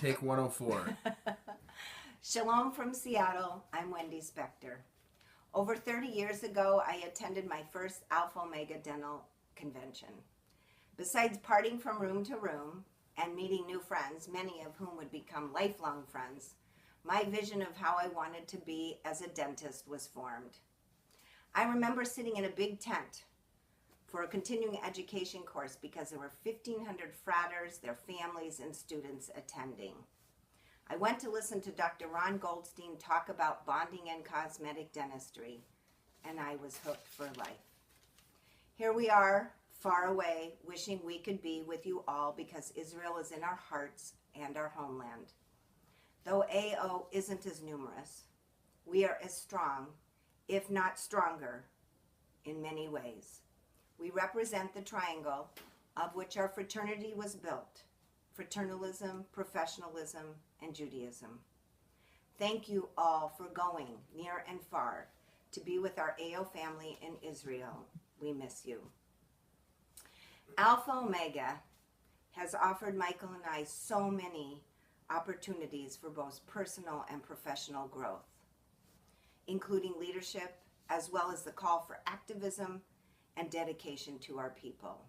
Take 104. Shalom from Seattle. I'm Wendy Spektor. Over 30 years ago, I attended my first Alpha Omega Dental Convention. Besides partying from room to room and meeting new friends, many of whom would become lifelong friends, my vision of how I wanted to be as a dentist was formed. I remember sitting in a big tent for a continuing education course because there were 1,500 fratters, their families, and students attending. I went to listen to Dr. Ron Goldstein talk about bonding and cosmetic dentistry, and I was hooked for life. Here we are, far away, wishing we could be with you all because Israel is in our hearts and our homeland. Though AO isn't as numerous, we are as strong, if not stronger, in many ways. We represent the triangle of which our fraternity was built: fraternalism, professionalism, and Judaism. Thank you all for going near and far to be with our AO family in Israel. We miss you. Alpha Omega has offered Michael and I so many opportunities for both personal and professional growth, including leadership, as well as the call for activism and dedication to our people.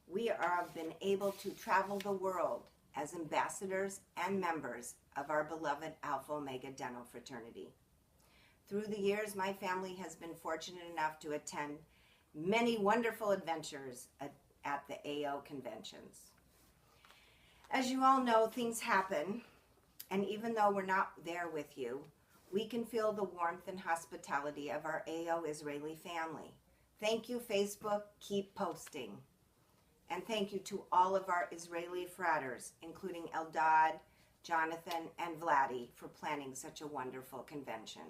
We have been able to travel the world as ambassadors and members of our beloved Alpha Omega Dental Fraternity. Through the years, my family has been fortunate enough to attend many wonderful adventures at the AO conventions. As you all know, things happen, and even though we're not there with you, we can feel the warmth and hospitality of our AO Israeli family. Thank you, Facebook. Keep posting. And thank you to all of our Israeli fratters, including Eldad, Jonathan, and Vladdy, for planning such a wonderful convention.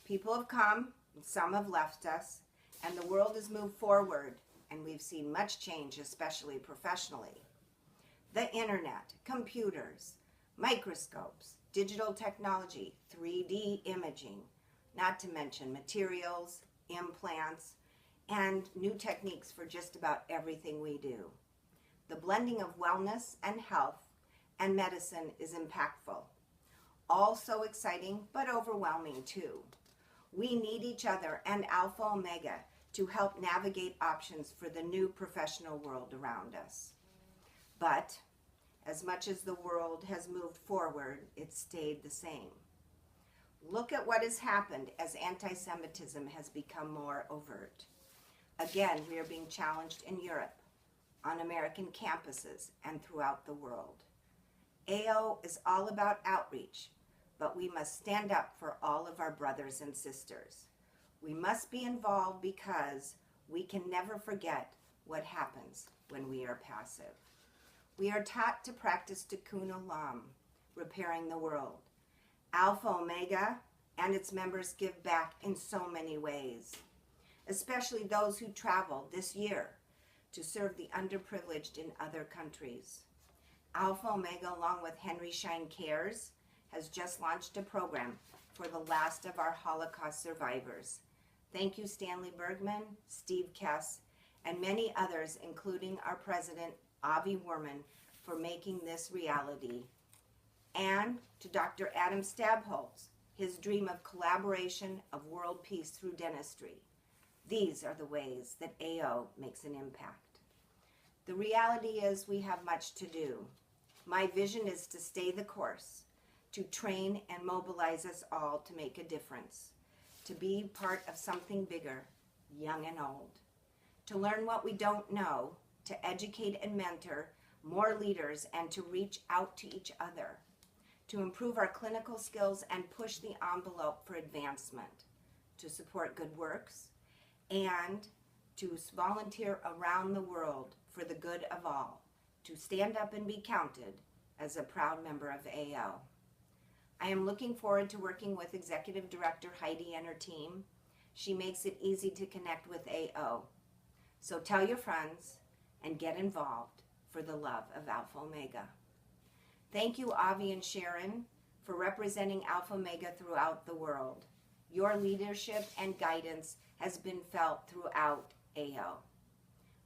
People have come, and some have left us, and the world has moved forward, and we've seen much change, especially professionally. The internet, computers, microscopes, digital technology, 3D imaging, not to mention materials, implants, and new techniques for just about everything we do. The blending of wellness and health and medicine is impactful. All so exciting, but overwhelming too. We need each other and Alpha Omega to help navigate options for the new professional world around us. But as much as the world has moved forward, it's stayed the same. Look at what has happened as anti-Semitism has become more overt. Again, we are being challenged in Europe, on American campuses, and throughout the world. AO is all about outreach, but we must stand up for all of our brothers and sisters. We must be involved because we can never forget what happens when we are passive. We are taught to practice tikkun olam, repairing the world. Alpha Omega and its members give back in so many ways, especially those who traveled this year to serve the underprivileged in other countries. Alpha Omega, along with Henry Schein Cares, has just launched a program for the last of our Holocaust survivors. Thank you, Stanley Bergman, Steve Kess, and many others, including our president, Avi Werman, for making this reality. And to Dr. Adam Stabholz, his dream of collaboration of world peace through dentistry. These are the ways that AO makes an impact. The reality is we have much to do. My vision is to stay the course, to train and mobilize us all to make a difference, to be part of something bigger, young and old, to learn what we don't know, to educate and mentor more leaders, and to reach out to each other, to improve our clinical skills and push the envelope for advancement, to support good works, and to volunteer around the world for the good of all, to stand up and be counted as a proud member of AO. I am looking forward to working with Executive Director Heidi and her team. She makes it easy to connect with AO. So tell your friends and get involved for the love of Alpha Omega. Thank you, Avi and Sharon, for representing Alpha Omega throughout the world. Your leadership and guidance has been felt throughout AO.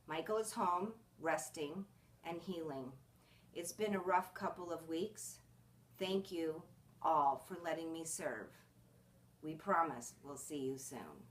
Michael is home, resting, and healing. It's been a rough couple of weeks. Thank you all for letting me serve. We promise we'll see you soon.